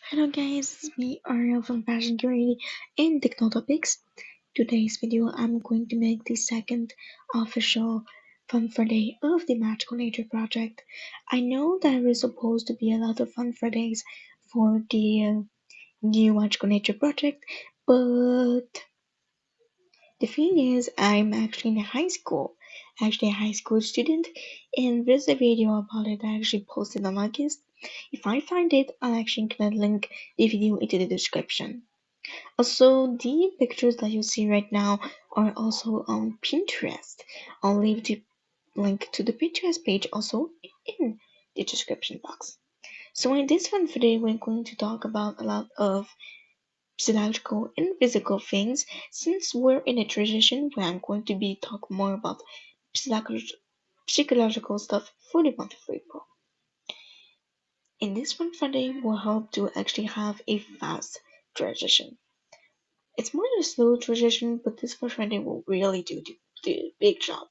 Hello guys, it's me Ariel from Fashion Community and TechnoTopics. Today's video I'm going to make the second official Fun Friday of the Magical Nature Project. I know there is supposed to be a lot of Fun Fridays for the new Magical Nature Project, but the thing is I'm actually in high school, actually a high school student, and there's a video about it I actually posted on August. If I find it, I'll actually gonna link the video into the description. Also, the pictures that you see right now are also on Pinterest. I'll leave the link to the Pinterest page also in the description box. So in this one today, we're going to talk about a lot of psychological and physical things. Since we're in a transition where I'm going to be talking more about psychological stuff for the month of April. In this one Friday will help to actually have a fast transition. It's more of a slow transition, but this one Friday will really do the big job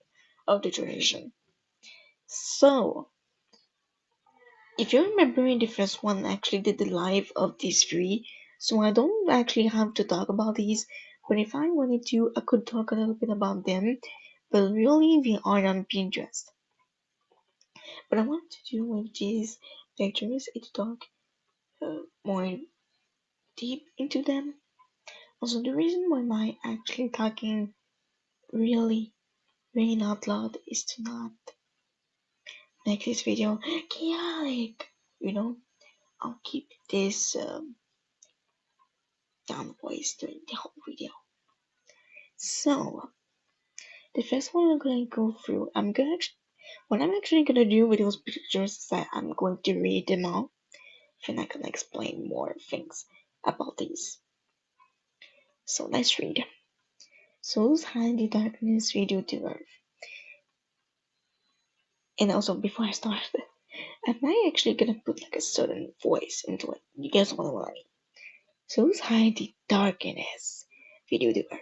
of the transition. So, if you're remembering the first one, I actually did the live of these three, so I don't actually have to talk about these. But if I wanted to, I could talk a little bit about them. But really, they are on Pinterest. What I want to do with these pictures is to talk more deep into them. Also, the reason why I'm actually talking really, really out loud is to not make this video chaotic. You know, I'll keep this down voice during the whole video. So, the first one I'm gonna go through, what I'm actually gonna do with those pictures is that I'm going to read them out, then I can explain more things about these. So let's read. Souls hide the darkness video to earth. And also, before I start, am I actually gonna put like a certain voice into it? You guys wanna what I mean? Souls hide the darkness video to earth.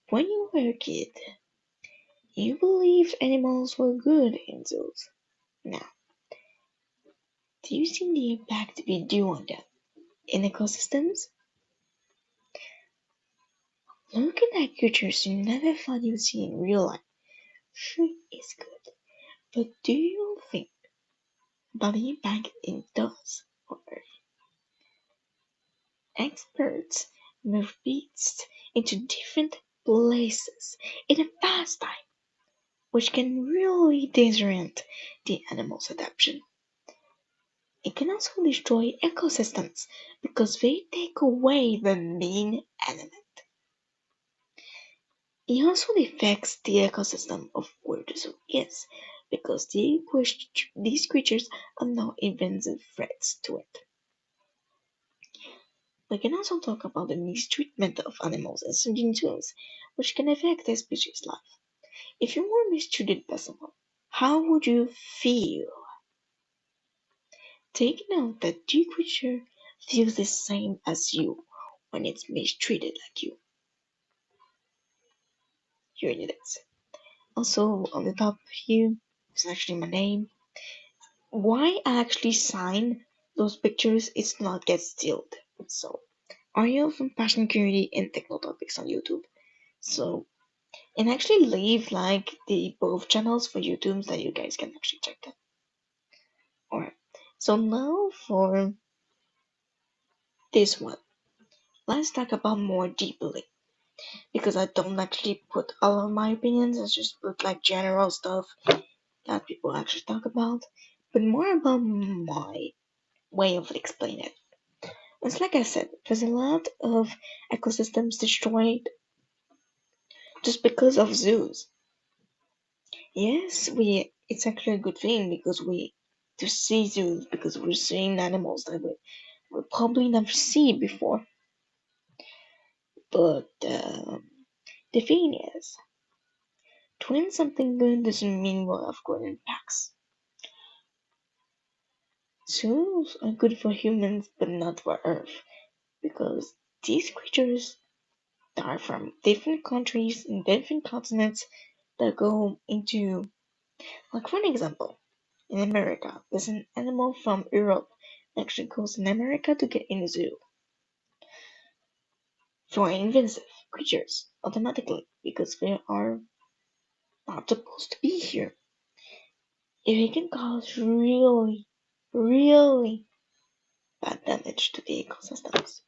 When you were a kid, you believed animals were good in zoos. Now, do you see the impact we do on them in ecosystems? Looking at creatures you never thought you'd see in real life sure is good, but do you think about the impact it does on Earth? Experts move beasts into different places in a fast time, which can really disrupt the animal's adaptation. It can also destroy ecosystems because they take away the main element. It also affects the ecosystem of where the zoo is because these creatures are now invasive threats to it. We can also talk about the mistreatment of animals in certain zoos, which can affect their species' life. If you were mistreated by someone, how would you feel? Take note that the creature feels the same as you when it's mistreated like you. Here it is. Also, on the top here is actually my name. Why I actually sign those pictures is to not get stealed. So, Ariel from Fashion Community and TechnoTopics on YouTube. So, and actually leave like the both channels for YouTube so that you guys can actually check them. Alright, so now for this one, let's talk about more deeply because I don't actually put all of my opinions, I just put like general stuff that people actually talk about, but more about my way of explaining it. It's like I said, there's a lot of ecosystems destroyed just because of zoos. Yes, it's actually a good thing because we to see zoos because we're seeing animals that we probably never see before. But the thing is, doing something good doesn't mean we'll have good impacts. Zoos are good for humans, but not for Earth, because these creatures that are from different countries and different continents that go into, like for an example, in America, there's an animal from Europe actually goes in America to get in the zoo. So are invasive creatures automatically because they are not supposed to be here. It can cause really, really bad damage to the ecosystems.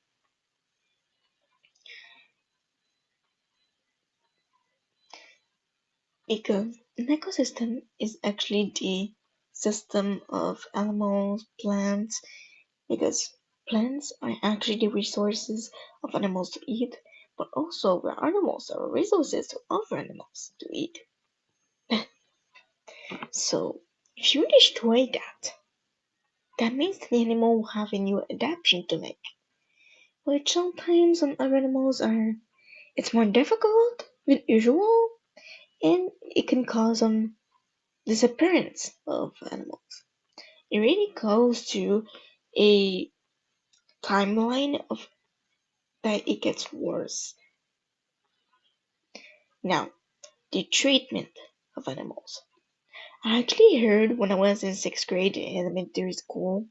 Because an ecosystem is actually the system of animals, plants, because plants are actually the resources of animals to eat, but also the animals are resources to other animals to eat. So if you destroy that, that means the animal will have a new adaptation to make, which sometimes on other animals are it's more difficult than usual, and it can cause disappearance of animals. It really goes to a timeline of that it gets worse. Now, the treatment of animals. I actually heard when I was in sixth grade in elementary school,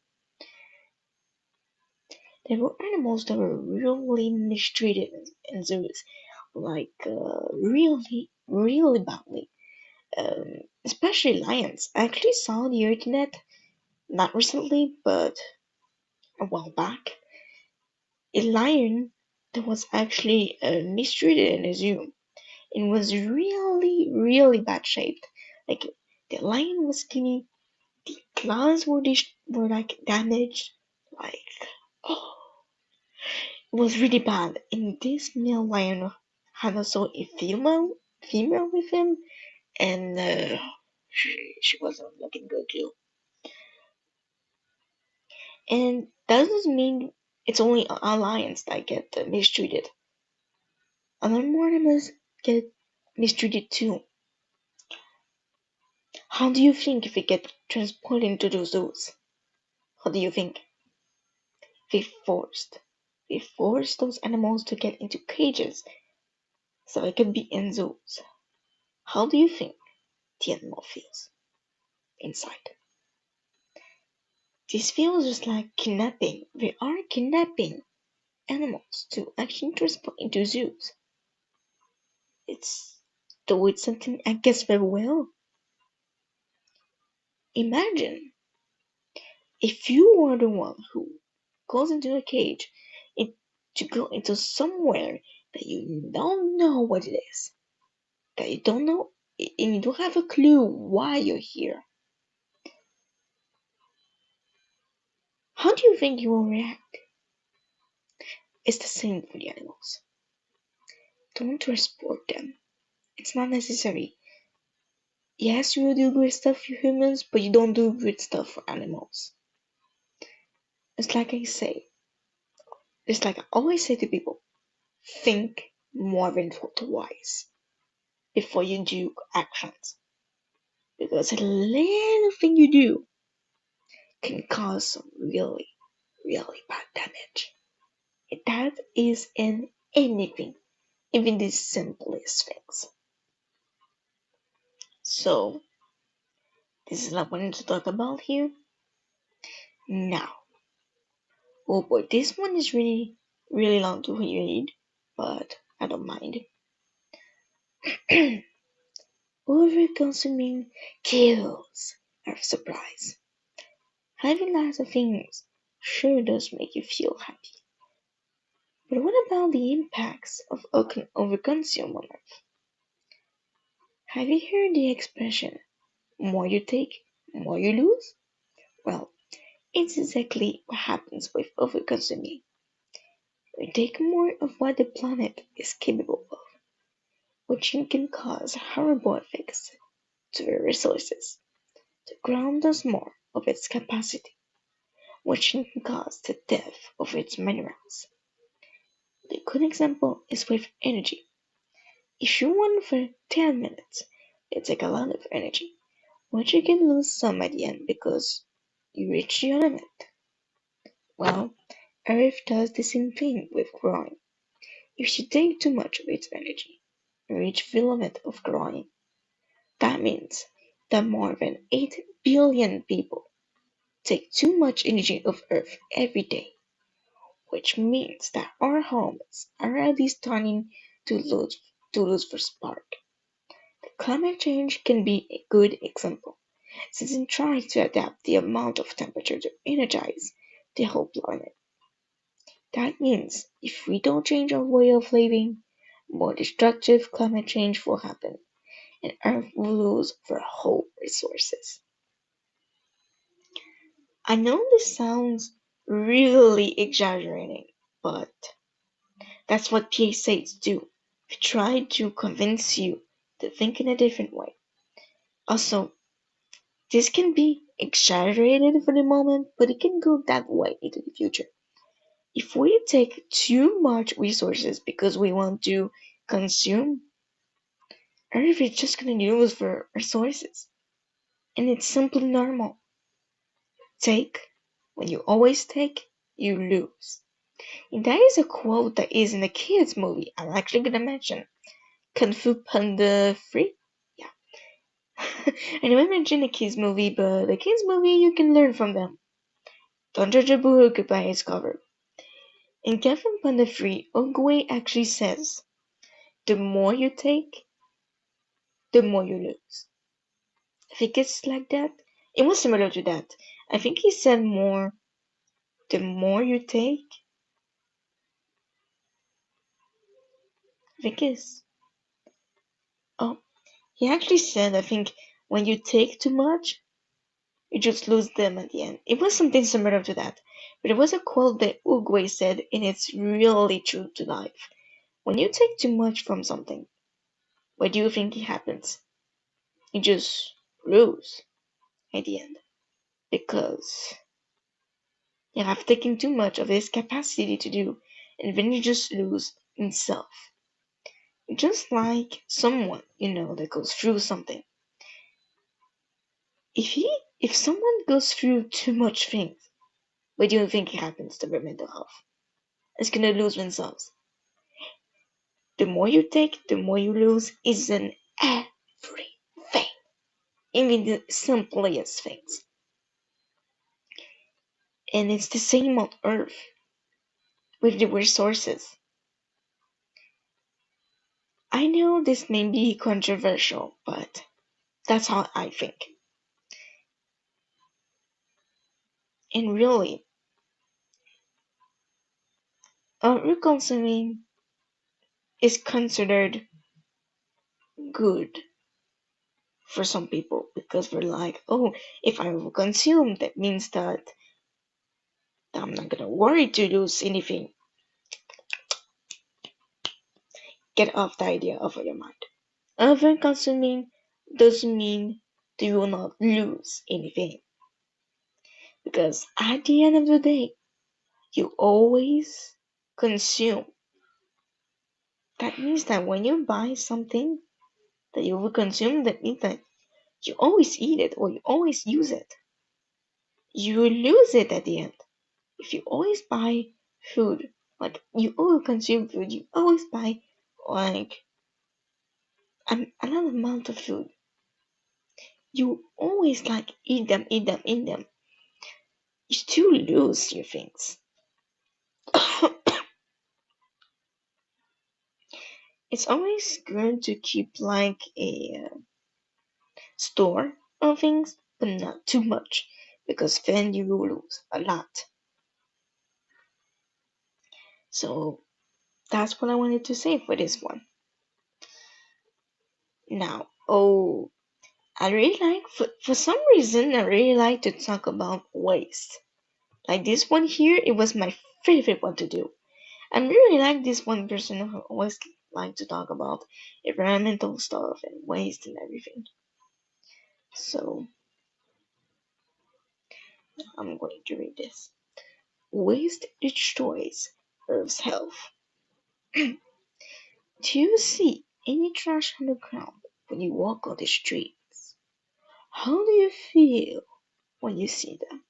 there were animals that were really mistreated in zoos, like really, really badly. Especially lions. I actually saw on the internet, not recently, but a while back, a lion that was actually mistreated in a zoo. It was really, really bad shaped. Like the lion was skinny, the claws were like damaged, like oh, it was really bad. And this male lion had also a female with him, and she wasn't looking good too. And that doesn't mean it's only lions that get mistreated. Other animals get mistreated too. How do you think if they get transported into those zoos? How do you think? They forced. They forced those animals to get into cages so they could be in zoos. How do you think the animal feels inside? This feels just like kidnapping. They are kidnapping animals to actually transport into zoos. It's though it's something I guess very well. Imagine if you are the one who goes into a cage it, to go into somewhere that you don't know what it is, that you don't know, and you don't have a clue why you're here. How do you think you will react? It's the same for the animals. Don't transport them. It's not necessary. Yes, you will do good stuff for humans, but you don't do good stuff for animals. It's like I say, it's like I always say to people, think more than twice before you do actions. Because a little thing you do can cause some really, really bad damage. That is in anything, even the simplest things. So, this is what I wanted to talk about here. Now, oh boy, this one is really, really long to read, but I don't mind. Over-consuming kills our supplies. Having lots of things sure does make you feel happy. But what about the impacts of overconsume on Earth? Have you heard the expression, more you take, more you lose? Well, it's exactly what happens with overconsuming. We take more of what the planet is capable of, which can cause horrible effects to the resources. The ground does more of its capacity, which can cause the death of its minerals. The good example is with energy. If you run for 10 minutes, it takes a lot of energy, which you can lose some at the end because you reach your limit. Well, Earth does the same thing with growing. If you take too much of its energy, you reach the limit of growing. That means that more than 8 billion people take too much energy of Earth every day, which means that our homes are already starting to lose for spark. Climate change can be a good example, since it tries to adapt the amount of temperature to energize the whole planet. That means if we don't change our way of living, more destructive climate change will happen, and Earth will lose her whole resources. I know this sounds really exaggerating, but that's what PSAs do. They try to convince you to think in a different way. Also, this can be exaggerated for the moment, but it can go that way into the future. If we take too much resources because we want to consume, Earth is just going to use for resources. And it's simply normal. Take, when you always take, you lose. And that is a quote that is in a kids movie. I'm actually gonna mention Kung Fu Panda 3. Yeah. I never mentioned a kids movie, but a kids movie you can learn from them. Don't judge a book by its cover. In Kung Fu Panda 3, Ogwe actually says, the more you take, the more you lose. I think it's like that. It was similar to that. I think he said more, the more you take, I think it's, oh, he actually said, I think, when you take too much, you just lose them at the end. It was something similar to that, but it was a quote that Uguay said, and it's really true to life. When you take too much from something, what do you think happens? You just lose at the end because you have taken too much of this capacity to do, and then you just lose in self. Just like someone, that goes through something. If someone goes through too much things, what do you think happens to their mental health? It's gonna lose themselves. The more you take, the more you lose is in everything. Even the simplest things. And it's the same on Earth with the resources. I know this may be controversial, but that's how I think. And really, overconsuming is considered good for some people because they're like, oh, if I overconsume, that means that I'm not gonna worry to lose anything. Get off the idea of your mind. Overconsuming doesn't mean that you will not lose anything because at the end of the day, you always consume. That means that when you buy something that you will consume, that means that you always eat it or you always use it. You lose it at the end. If you always buy food, like you always consume food, you always buy like a lot amount of food. You always like eat them, eat them, eat them. You still lose your things. It's always good to keep like a store of things, but not too much, because then you will lose a lot. So that's what I wanted to say for this one. Now, I really like, for some reason, I really like to talk about waste. Like this one here, it was my favorite one to do. I really like this one person who always like to talk about environmental stuff and waste and everything. So I'm going to read this. Waste destroys Earth's health. Do you see any trash on the ground when you walk on the streets? How do you feel when you see them?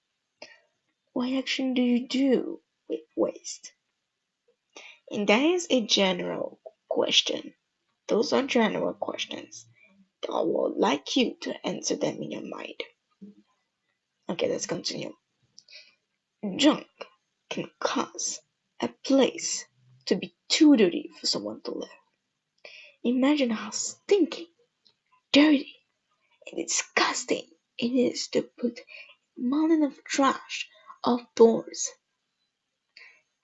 What action do you do with waste? And that is a general question. Those are general questions. I would like you to answer them in your mind. Okay, let's continue. Junk can cause a place to be too dirty for someone to live. Imagine how stinky, dirty, and disgusting it is to put a mountain of trash outdoors.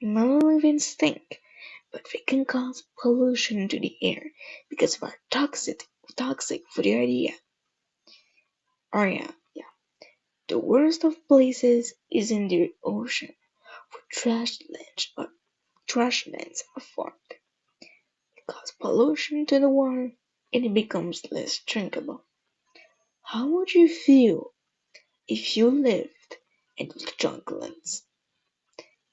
Not only even stink, but they can cause pollution to the air because of our toxic for the idea. Oh yeah. The worst of places is in the ocean, where trash lands are formed. It causes pollution to the water and it becomes less drinkable. How would you feel if you lived in those junk lands?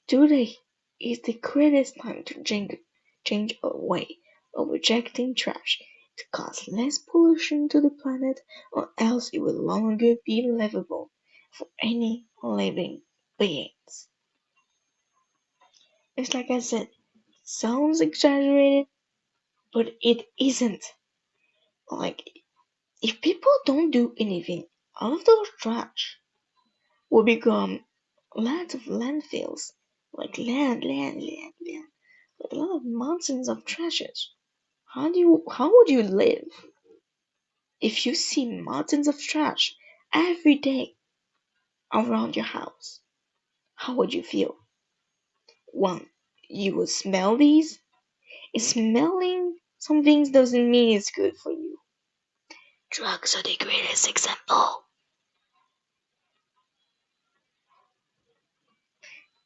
Today is the greatest time to change our way of rejecting trash to cause less pollution to the planet, or else it will no longer be livable for any living beings. It's like I said, sounds exaggerated, but it isn't. Like, if people don't do anything, all of those trash will become lots of landfills, like land, like a lot of mountains of trashes. How would you live if you see mountains of trash every day around your house? How would you feel? One, you would smell these. Smelling some things doesn't mean it's good for you. Drugs are the greatest example.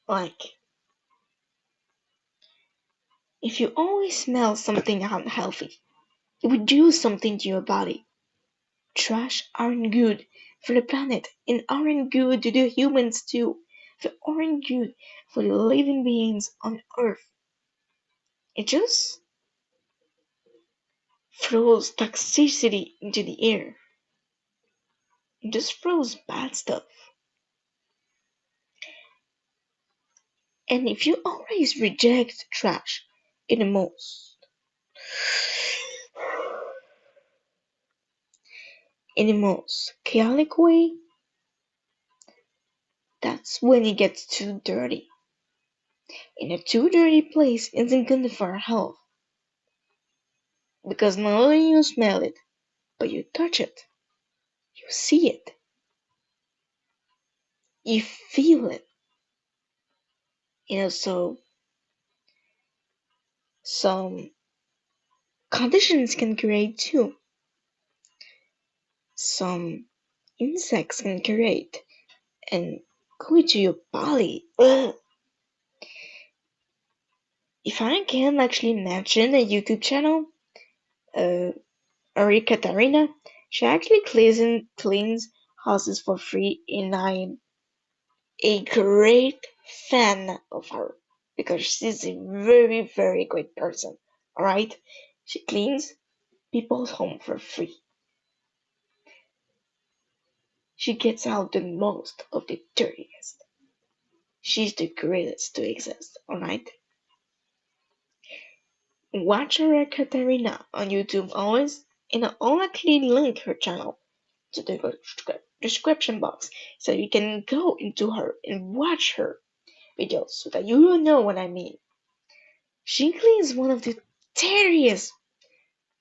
Like, if you always smell something unhealthy, it would do something to your body. Trash aren't good for the planet and aren't good to the humans too. They aren't good for the living beings on Earth. It just throws toxicity into the air. It just throws bad stuff. And if you always reject trash in the most chaotic way, that's when it gets too dirty. And a too dirty place isn't good for our health. Because not only you smell it, but you touch it, you see it, you feel it. So some conditions can create too. Some insects can create and go into your body. Ugh. If I can actually mention a YouTube channel, uh, Aurikatarina, she actually cleans houses for free, and I'm a great fan of her because she's a very, very great person. Alright? She cleans people's home for free. She gets out the most of the dirtiest. She's the greatest to exist, alright? Watch her Katarina on YouTube always, and I'll actually link her channel to the description box so you can go into her and watch her videos so that you will know what I mean. She cleans one of the dirtiest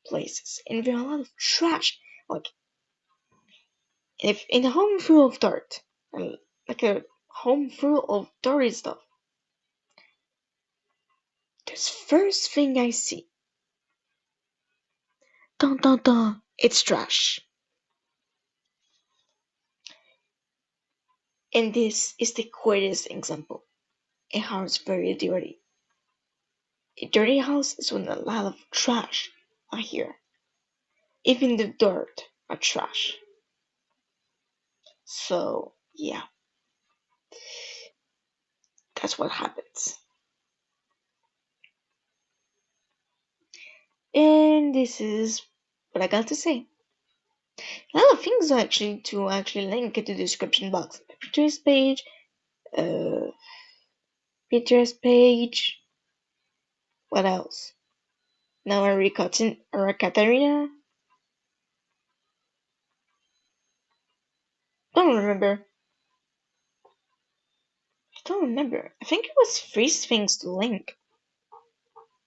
places, and there are a lot of trash. Like, if in a home full of dirt, like a home full of dirty stuff, the first thing I see, it's trash. And this is the greatest example. A house very dirty. A dirty house is when a lot of trash are here. Even the dirt are trash. So yeah, that's what happens. And this is what I got to say. A lot of things actually to link to the description box. Pinterest page, uh, Pinterest page. What else? Now Katarina. Don't remember. don't remember. I think it was Freeze Things to Link.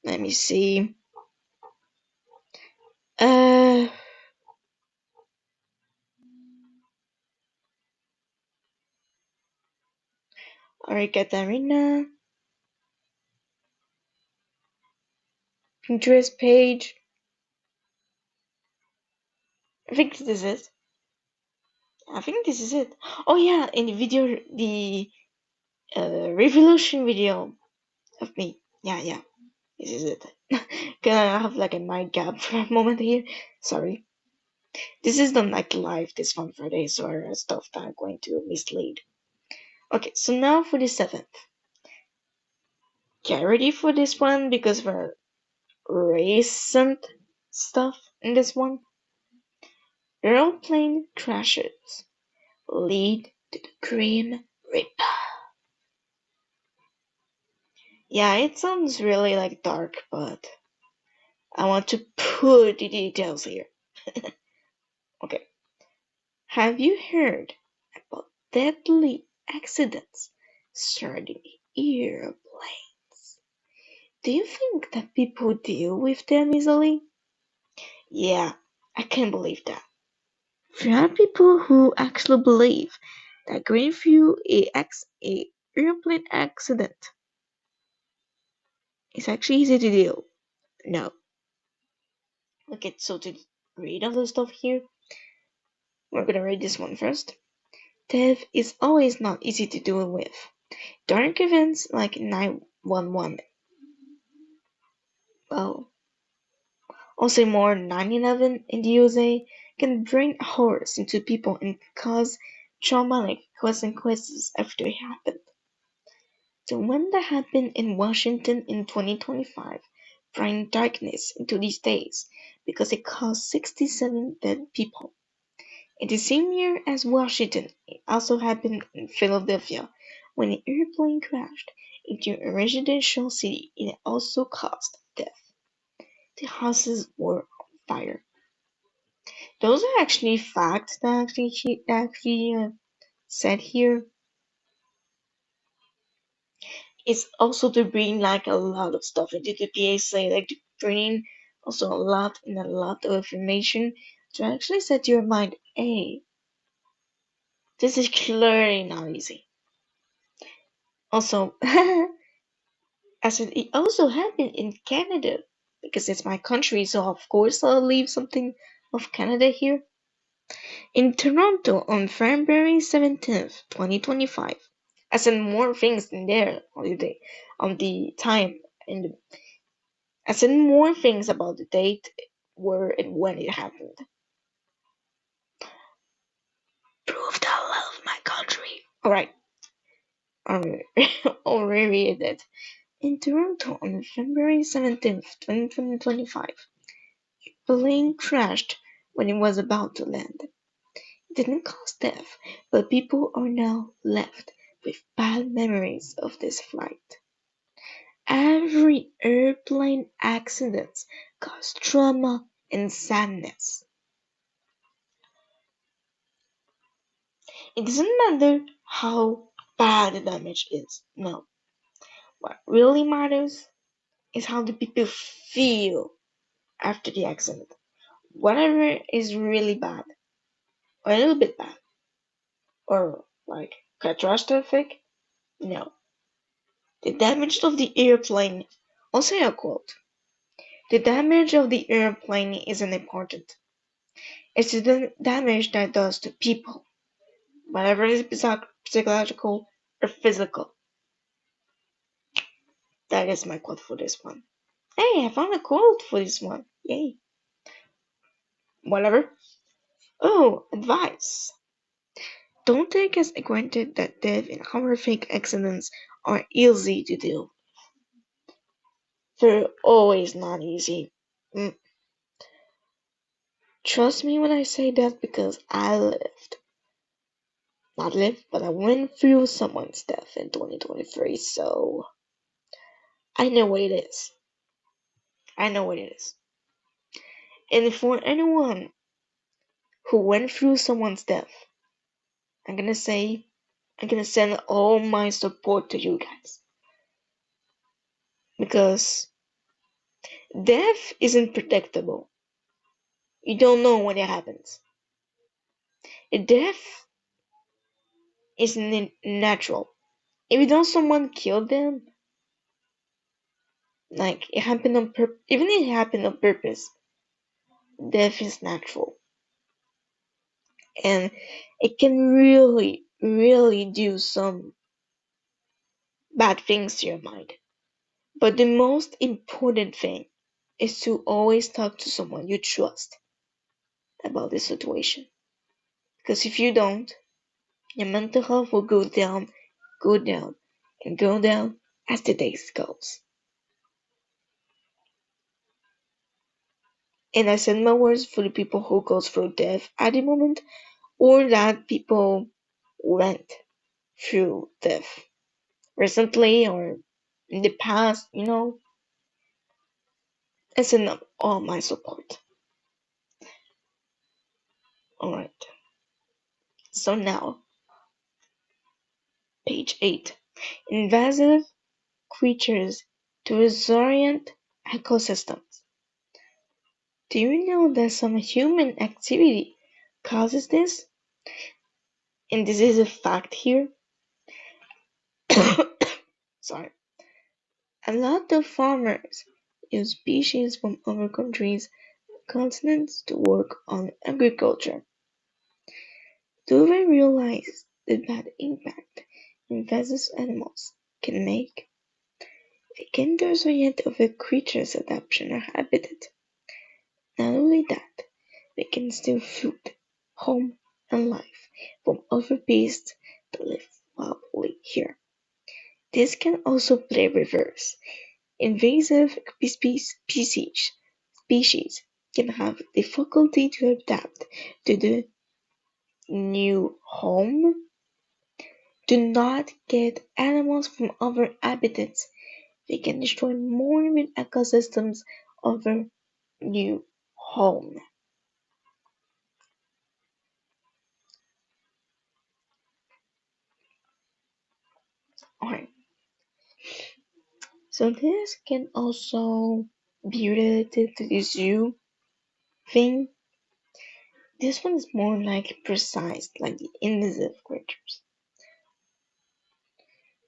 Let me see. Uh, Aurikatarina, Pinterest page. I think this is it. I think this is it. Oh yeah, in the video, the revolution video of me. Yeah, this is it. Can I have like a mic gap for a moment here? Sorry. This is not like live this fun Friday, so stuff that I'm going to mislead. Okay, so now for the seventh. Get ready for this one because for recent stuff in this one. Airplane crashes lead to the Grim Reaper. Yeah, it sounds really like dark, but I want to put the details here. Okay. Have you heard about deadly accidents surrounding airplanes? Do you think that people deal with them easily? Yeah, I can't believe that. There are people who actually believe that going through a airplane accident is actually easy to deal. No. Okay, so to read all the stuff here, we're gonna read this one first. Death is always not easy to deal with. Dark events like 911, well, also more 9/11 in the USA can bring horrors into people and cause traumatic consequences after it happened. The one that happened in Washington in 2025 brought darkness into these days because it caused 67 dead people. In the same year as Washington, it also happened in Philadelphia when an airplane crashed into a residential city and it also caused death. The houses were on fire. Those are actually facts that actually said here. It's also to bring like a lot of stuff into the PSA, like to bring also a lot and a lot of information to actually set your mind, hey, this is clearly not easy. Also, as it also happened in Canada, because it's my country, so of course I'll leave something of Canada here. In Toronto on February 17th, 2025. I said more things in there on the time and I said more things about the date, where and when it happened. Prove that I love my country. Alright, I'll reread it. In Toronto on February 17th, 2025, a plane crashed when it was about to land. It didn't cause death, but people are now left with bad memories of this flight. Every airplane accident causes trauma and sadness. It doesn't matter how bad the damage is. No. What really matters is how the people feel after the accident. Whatever is really bad, or a little bit bad, or like catastrophic, no. The damage of the airplane, also a quote, the damage of the airplane isn't important. It's the damage that does to people, whatever is psychological or physical. That is my quote for this one. Hey, I found a quote for this one. Yay. Whatever. Oh, advice. Don't take as granted that death and horrific accidents are easy to deal. They're always not easy. Mm. Trust me when I say that because I lived. Not lived, but I went through someone's death in 2023, so I know what it is. I know what it is. And for anyone who went through someone's death, I'm gonna say I'm gonna send all my support to you guys because death isn't predictable. You don't know when it happens. Death isn't natural. If you know someone killed them, like it happened on even if it happened on purpose, death is natural, and it can really, really do some bad things to your mind. But the most important thing is to always talk to someone you trust about this situation. Because if you don't, your mental health will go down, and go down as the days goes. And I send my words for the people who goes through death at the moment, or that people went through death recently or in the past, I send them all my support. Alright, so now, page 8. Invasive creatures to resilient ecosystems. Do you know that some human activity causes this? And this is a fact here. Sorry. A lot of farmers use species from other countries and continents to work on agriculture. Do they realize the bad impact invasive animals can make? They can disorient other creatures' adaptation or habitat. Not only that, they can steal food, home, and life from other beasts that live wildly here. This can also play reverse. Invasive species can have difficulty to adapt to the new home. Do not get animals from other habitats. They can destroy more ecosystems of their new home. Alright, so this can also be related to the zoo thing. This one is more like precise, like the invasive creatures.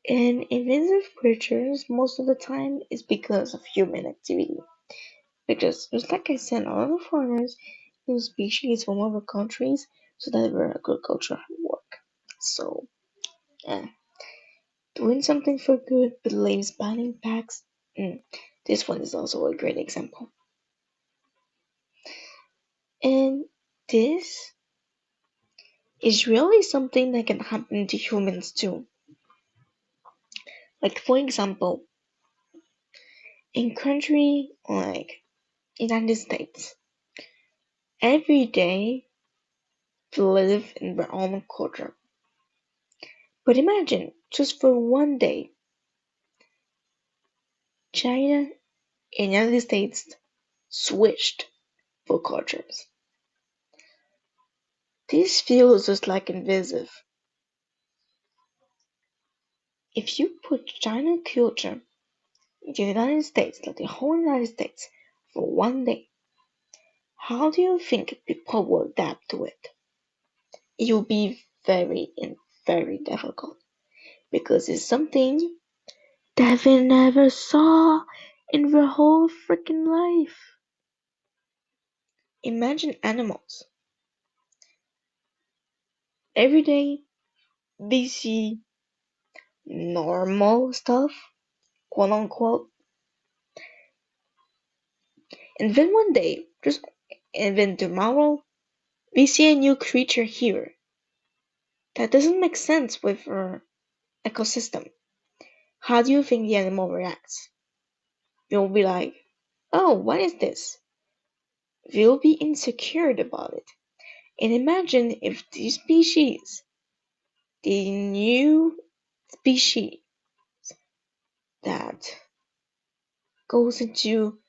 And invasive creatures, most of the time, is because of human activity. Because, just like I said, a lot of farmers use species from other countries so that their agriculture work. So, yeah, doing something for good but leaves bad impacts. This one is also a great example. And this is really something that can happen to humans too. Like for example, in country like United States, every day they live in their own culture. But imagine just for one day, China and United States switched for cultures. This feels just like invasive. If you put China culture in the United States, like the whole United States, for one day, how do you think people will adapt to it? It will be very difficult because it's something that they never saw in their whole freaking life. Imagine animals. Every day they see normal stuff, quote unquote, and then one day, and then tomorrow, we see a new creature here that doesn't make sense with our ecosystem. How do you think the animal reacts? You'll be like, oh, what is this? They'll be insecure about it. And imagine if this species, the new species that goes into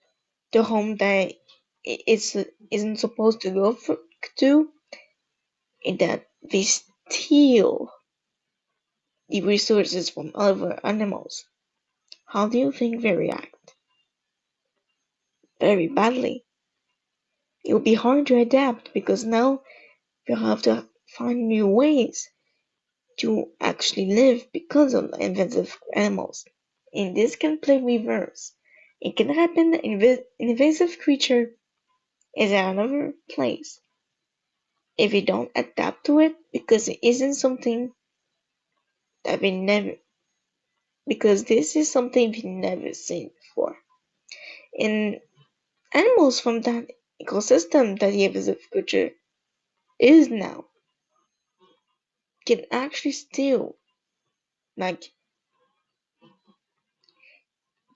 the home that isn't supposed to to, and that they steal the resources from other animals, how do you think they react? Very badly. It will be hard to adapt because now you have to find new ways to actually live because of invasive animals. And this can play reverse. It can happen that an invasive creature is in another place if we don't adapt to it because it isn't something that we never because this is something we've never seen before. And animals from that ecosystem that the invasive creature is now can actually steal like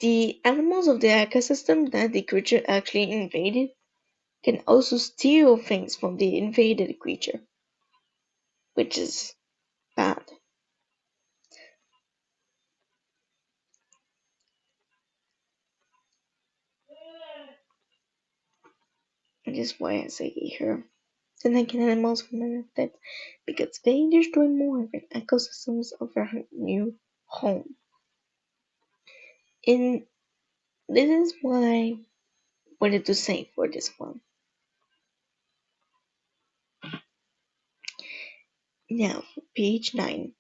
the animals of the ecosystem that the creature actually invaded can also steal things from the invaded creature, which is bad. That is why I say here that like animals from that because they destroy more than ecosystems of their new home. And this is what I wanted to say for this one. Now, page 9.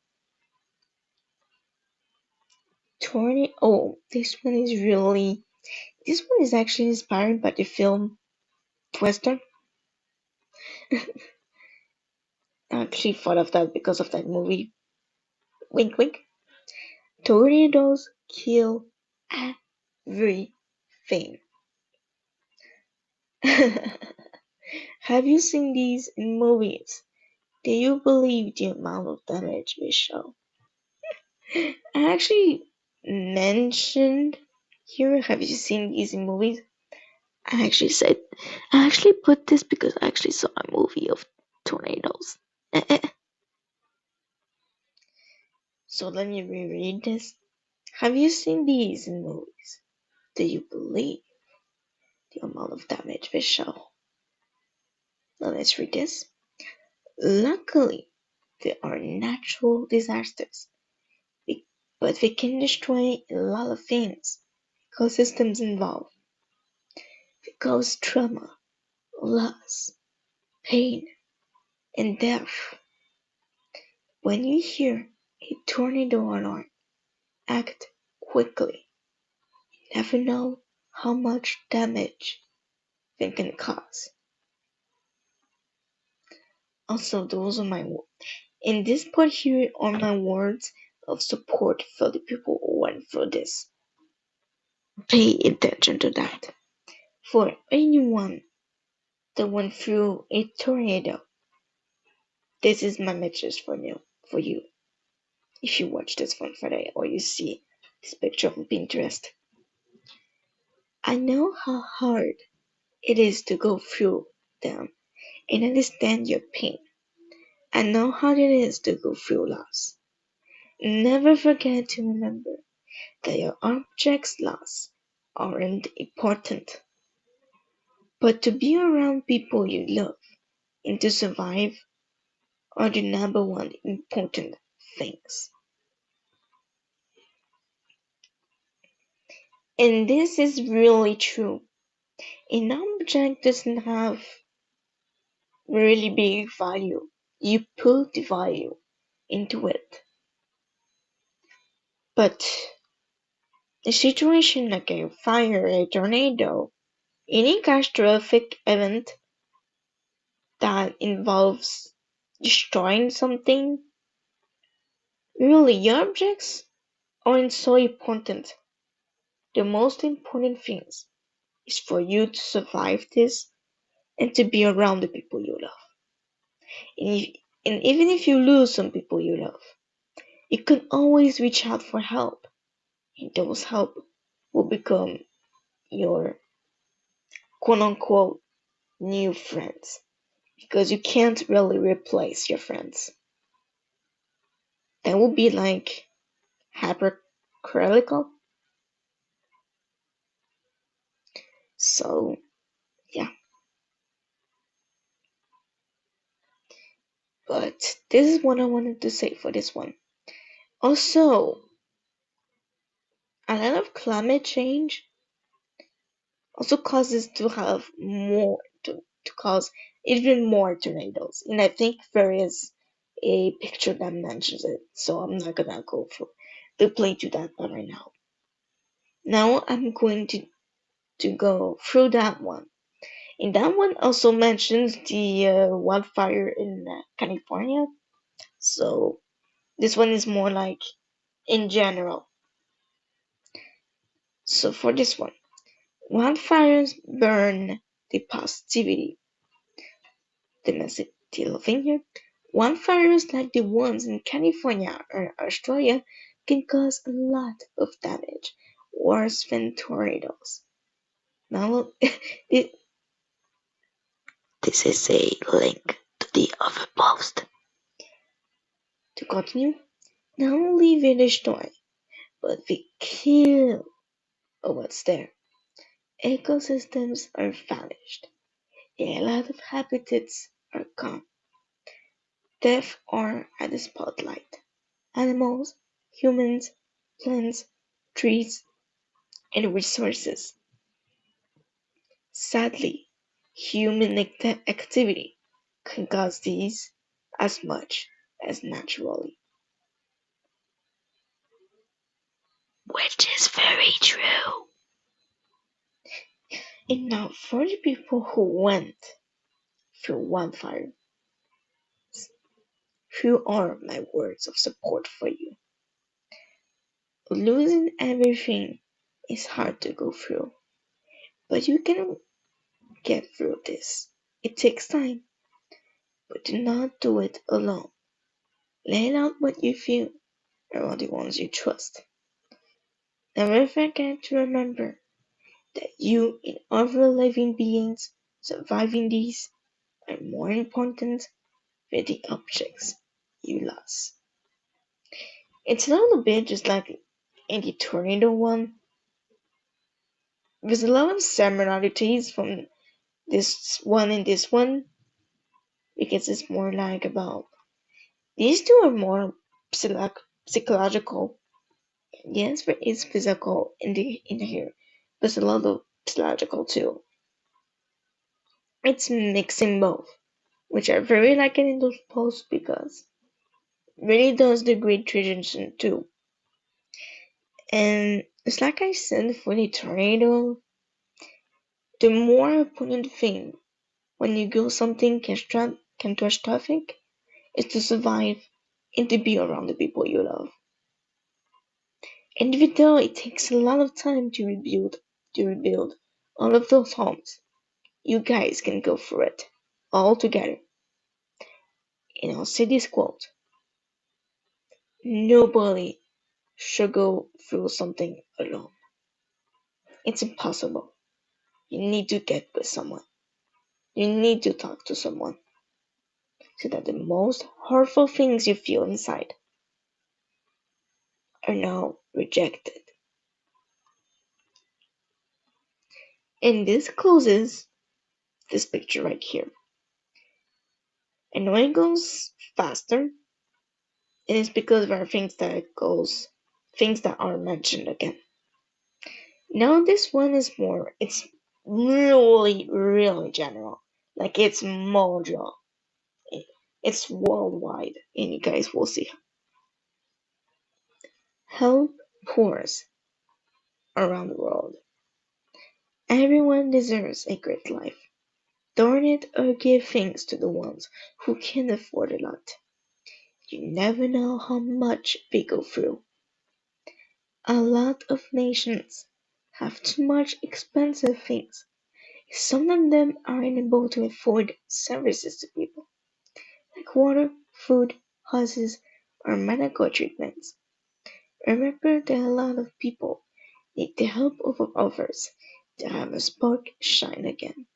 Tornado. Oh, this one is actually inspired by the film Twister. I actually thought of that because of that movie. Wink, wink. Tornadoes kill everything. Have you seen these in movies? Do you believe the amount of damage they show? I actually mentioned here, have you seen these in movies? I actually put this because I actually saw a movie of tornadoes. So let me reread this. Have you seen these in movies? Do you believe the amount of damage they show? Now let's read this. Luckily, there are natural disasters, but they can destroy a lot of things. Ecosystems involved. They cause trauma, loss, pain, and death. When you hear a tornado alarm, act quickly. You never know how much damage they can cause. Also, those are my in this part here are my words of support for the people who went through this. Pay attention to that. For anyone that went through a tornado, this is my message for you. If you watch this one Friday or you see this picture on Pinterest, I know how hard it is to go through them and understand your pain. I know how it is to go through loss. Never forget to remember that your objects lost aren't important, but to be around people you love and to survive are the number one important things. And this is really true. An object doesn't have really big value. You put the value into it. But a situation like a fire, a tornado, any catastrophic event that involves destroying something, really, your objects aren't so important. The most important things is for you to survive this and to be around the people you love. And, if, and even if you lose some people you love, you can always reach out for help. And those help will become your quote unquote new friends. Because you can't really replace your friends. That would be like hypercritical. So yeah. But this is what I wanted to say for this one. Also, a lot of climate change also causes to have more to cause even more tornadoes. And I think there is a picture that mentions it, so I'm not gonna go through the play to that one right now. Now I'm going to go through that one. And that one also mentions the wildfire in California. So this one is more like in general. So for this one, wildfires burn the positivity, the message vineyard. Wildfires like the ones in California or Australia can cause a lot of damage, worse than tornadoes. Now, this is a link to the other post. To continue, not only they destroy, but they kill what's there. Ecosystems are vanished. A lot of habitats are gone. Death are at the spotlight. Animals, humans, plants, trees, and resources. Sadly, human activity can cause these as much as naturally. Which is very true. And now for the people who went through wildfire, here are my words of support for you. Losing everything is hard to go through, but you can get through this. It takes time, but do not do it alone. Lay out what you feel around the ones you trust. Never forget to remember that you and other living beings surviving these are more important than the objects you lost. It's a little bit just like in the tornado one. There's a lot of similarities from this one and this one because it's more like about these two are more psychological. Yes, there is physical in here. There's a lot of psychological too. It's mixing both, which I very like it in those posts because really does the great transition too. And it's like I said for the tornado, the more important thing when you go something catastrophic is to survive and to be around the people you love. And even though it takes a lot of time to rebuild all of those homes, you guys can go through it all together. And I'll say this quote: nobody should go through something alone. It's impossible. You need to get with someone. You need to talk to someone so that the most hurtful things you feel inside are now rejected. And this closes this picture right here. And when it goes faster, it is because there are things that are mentioned again. Now this one is more, it's really, really general. Like it's mojo. It's worldwide, and you guys will see. Help pours around the world. Everyone deserves a great life. Donate or give things to the ones who can afford a lot. You never know how much they go through. A lot of nations have too much expensive things. Some of them are unable to afford services to people, like water, food, houses, or medical treatments. Remember that a lot of people need the help of others to have a spark shine again,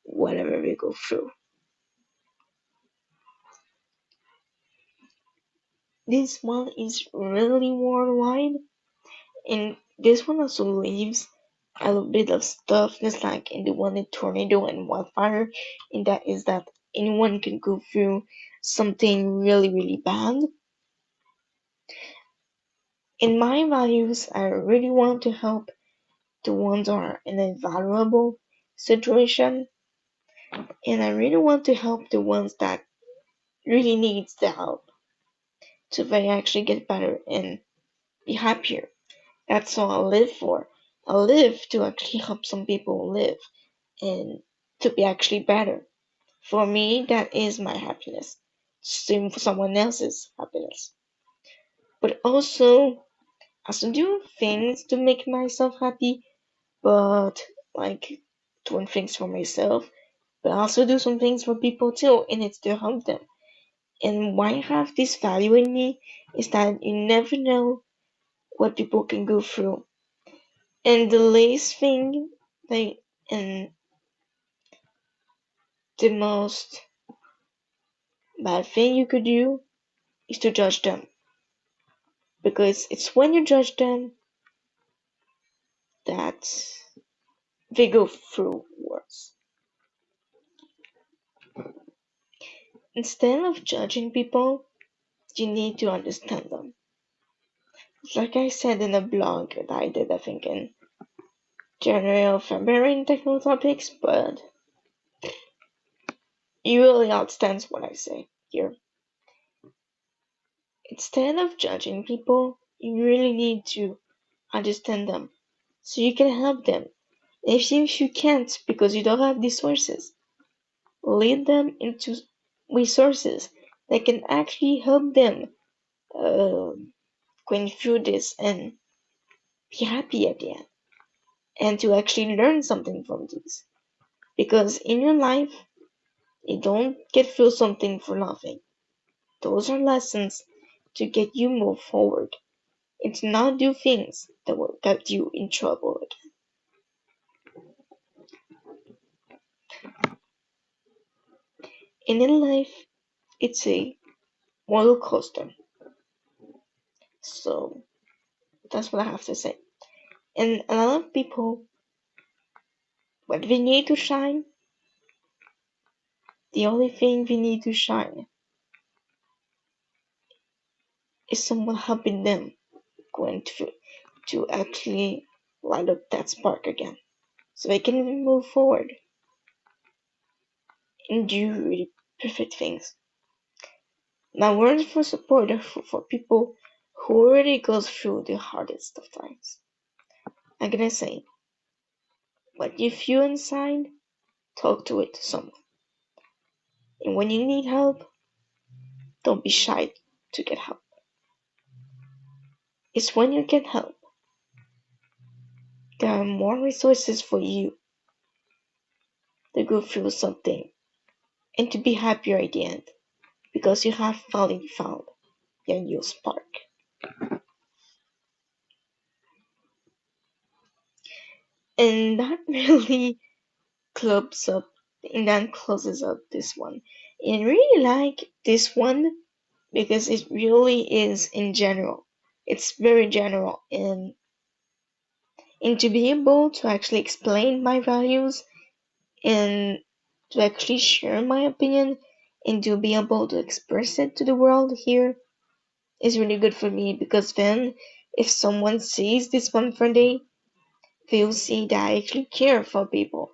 whatever we go through. This one is really worldwide, and this one also leaves a little bit of stuff just like in the one in tornado and wildfire, and that is that anyone can go through something really, really bad. In my values, I really want to help the ones who are in a vulnerable situation, and I really want to help the ones that really needs the help so they actually get better and be happier. That's all I live for. I live to actually help some people live and to be actually better. For me, that is my happiness. Same for someone else's happiness. But also, I also do things to make myself happy, but like doing things for myself, but I also do some things for people too, and it's to help them. And why I have this value in me is that you never know what people can go through. And the least thing, like, and the most bad thing you could do is to judge them. Because it's when you judge them that they go through worse. Instead of judging people, you need to understand them. Like I said in a blog that I did, I think in January or February in TechnoTopics, but it really outstands what I say here. Instead of judging people, you really need to understand them so you can help them. If you can't because you don't have the sources, lead them into resources that can actually help them uh, going through this and be happy at the end and to actually learn something from this. Because in your life, you don't get through something for nothing. Those are lessons to get you move forward. It's not do things that will get you in trouble again. And in life, it's a roller coaster. So that's what I have to say. And a lot of people, when they need to shine, the only thing they need to shine is someone helping them going to actually light up that spark again. So they can move forward and do really perfect things. My words for support are for people who already goes through the hardest of times. I'm gonna say, what you feel inside, talk to it to someone. And when you need help, don't be shy to get help. It's when you get help, there are more resources for you to go through something and to be happier at the end because you have finally found your new spark. And that really clubs up and then closes up this one. And really like this one because it really is in general. It's very general and to be able to actually explain my values and to actually share my opinion and to be able to express it to the world here is really good for me because then if someone sees this one for day, they'll see that I actually care for people,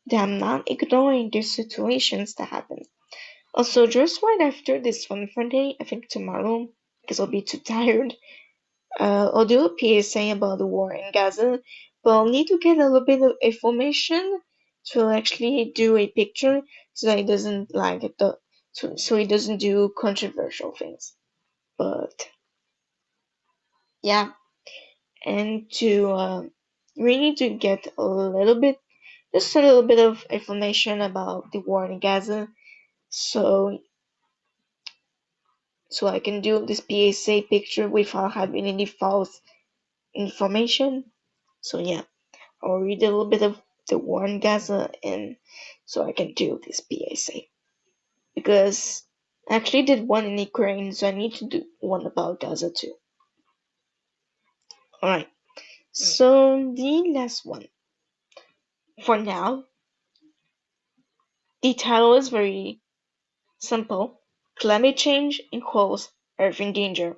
that I'm not ignoring the situations that happen. Also, just right after this one for day, I think tomorrow, because I'll be too tired, I'll do a PSA about the war in Gaza, but I'll need to get a little bit of information to actually do a picture so that it doesn't like so it doesn't do controversial things. But yeah, and to really to get a little bit, just a little bit of information about the war in Gaza, so I can do this PSA picture without having any false information. So yeah. I'll read a little bit of the war in Gaza and so I can do this PSA. Because I actually did one in Ukraine, so I need to do one about Gaza too. Alright, so the last one. For now, the title is very simple. Climate change equals Earth in danger.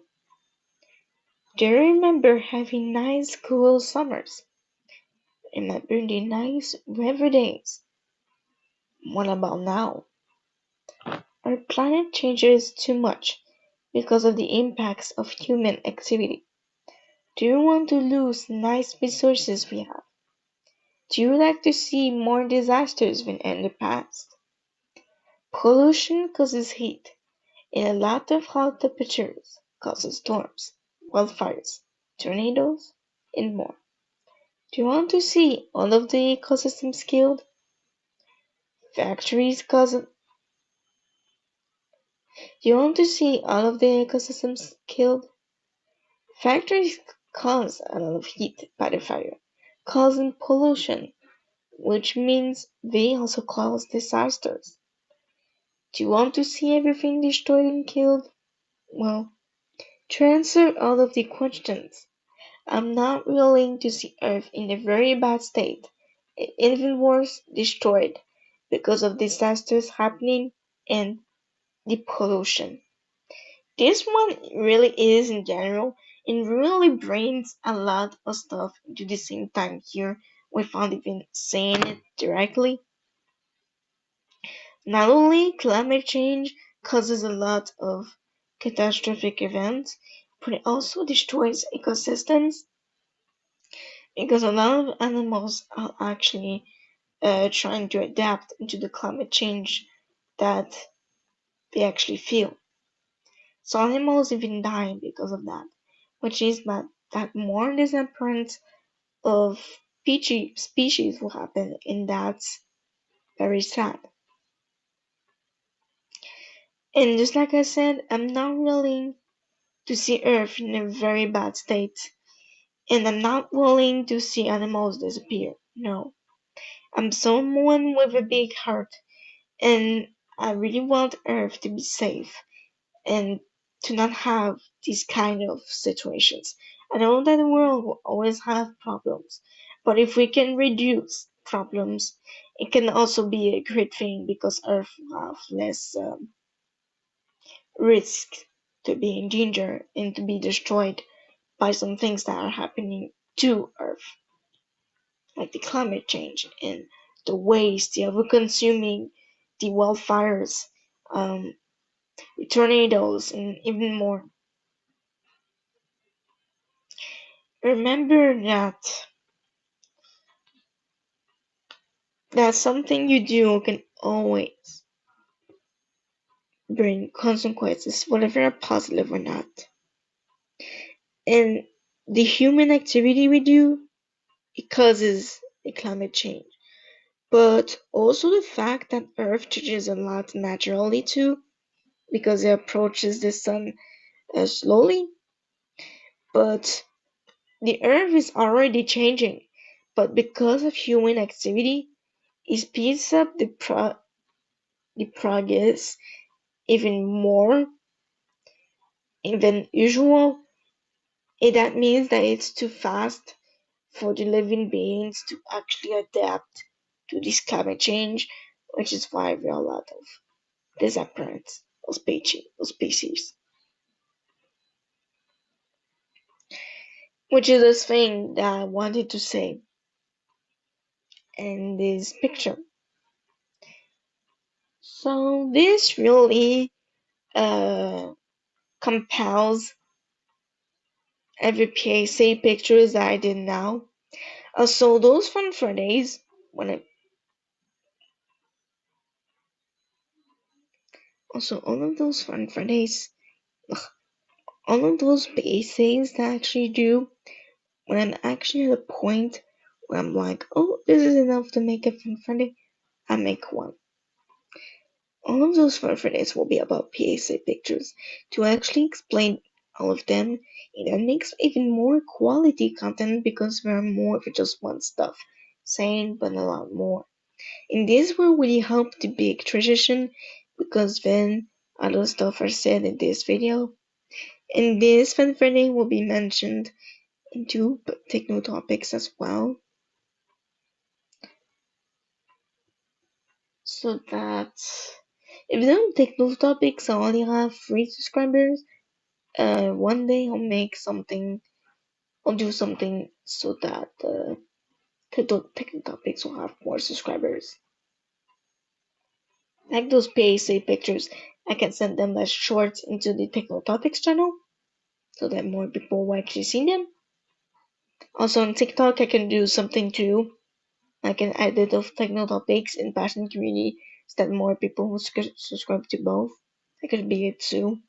Do you remember having nice cool summers? Remember the nice weather days? What about now? Our planet changes too much because of the impacts of human activity. Do you want to lose nice resources we have? Do you like to see more disasters than in the past? Pollution causes heat, and a lot of hot temperatures causes storms, wildfires, tornadoes, and more. Do you want to see all of the ecosystems killed? Factories cause Do you want to see all of the ecosystems killed? Factories cause a lot of heat by the fire, causing pollution, which means they also cause disasters. Do you want to see everything destroyed and killed? Well, to answer all of the questions, I'm not willing to see Earth in a very bad state, and even worse, destroyed, because of disasters happening and the pollution. This one really is in general and really brings a lot of stuff into the same time here without even saying it directly. Not only climate change causes a lot of catastrophic events, but it also destroys ecosystems because a lot of animals are actually trying to adapt into the climate change that they actually feel. So animals even die because of that, which is that more disappearance of species will happen, and that's very sad. And just like I said, I'm not willing to see Earth in a very bad state, and I'm not willing to see animals disappear. No, I'm someone with a big heart, and I really want Earth to be safe and to not have these kind of situations. I know that the world will always have problems, but if we can reduce problems, it can also be a great thing because Earth will have less risk to be in danger and to be destroyed by some things that are happening to Earth, like the climate change and the waste, the over-consuming, the wildfires, um, the tornadoes, and even more. Remember that something you do can always bring consequences, whether they're positive or not. And the human activity we do, it causes the climate change. But also the fact that Earth changes a lot naturally too, because it approaches the sun slowly. But the Earth is already changing. But because of human activity, it speeds up the progress even more than usual. And that means that it's too fast for the living beings to actually adapt to this climate change, which is why there are a lot of disappearance of species. Which is this thing that I wanted to say in this picture. So this really uh, compiles every PSA pictures that I did now. Also, those fun Fridays when I also all of those fun Fridays, all of those PSAs that I actually do when I'm actually at a point where I'm like, oh, this is enough to make a fun Friday, I make one. All of those fun Fridays will be about PSA pictures to actually explain all of them, and that makes even more quality content because there are more than just one stuff saying, but a lot more. And this will really help the big transition because then other stuff are said in this video. And this Fun Friday will be mentioned into TechnoTopics as well. So that even though TechnoTopics only have 3 subscribers, one day I'll make something. I'll do something so that TechnoTopics will have more subscribers. Like those PSA pictures, I can send them as shorts into the TechnoTopics channel so that more people will actually see them. Also on TikTok, I can do something too. I can edit of TechnoTopics and passion community so that more people will subscribe to both. That could be it too.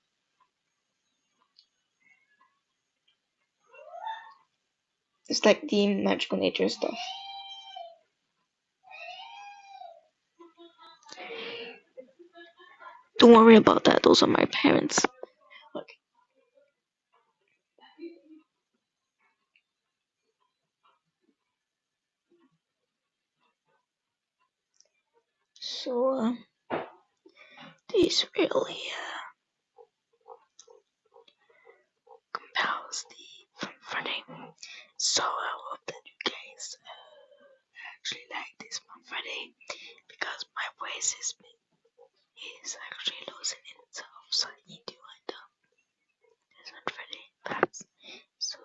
It's like the magical nature stuff. Don't worry about that. Those are my parents. Okay. So, this really compels the comforting. So, I hope that you guys actually like this Fun Friday because my voice is actually losing itself. So, I need to wind up this Fun Friday. That's so,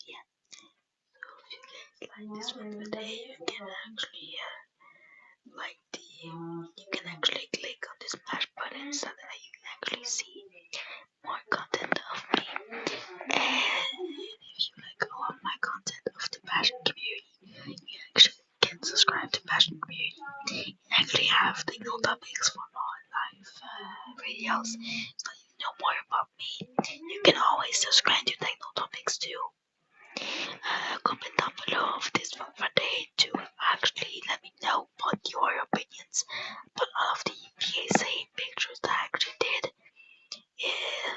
yeah. So, if you guys like this Fun Friday, you can actually you can actually click on this splash button so that you can actually see more content of me. And if you like all of my content of the passion community, you actually can subscribe to passion community. You actually have the new topics for more live videos, so you know more about me. You can always subscribe to TechnoTopics too. Comment down below of this Fun Friday to actually let me know what your opinions about all of the PSA pictures that I actually did, and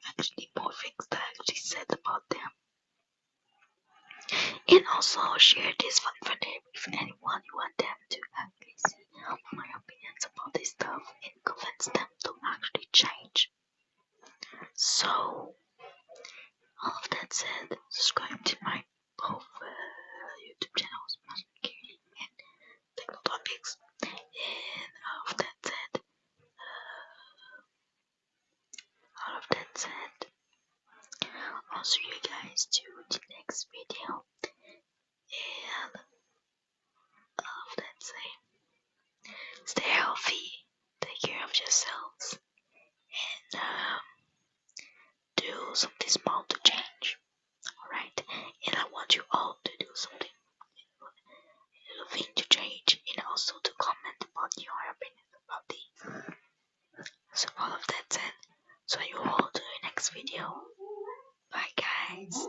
actually more things that I actually said about them. And also share this Fun Friday with anyone you want them to actually see my opinions about this stuff and convince them to actually change. So, all of that said, subscribe to my both YouTube channels, Passion Security and TechnoTopics. And all of that said, I'll see you guys to the next video. And all of that said, stay healthy, take care of yourselves, and do something small to change. Alright? And I want you all to do something little thing to change and also to comment about your opinion about the. So all of that said, so you all to the next video. Bye guys.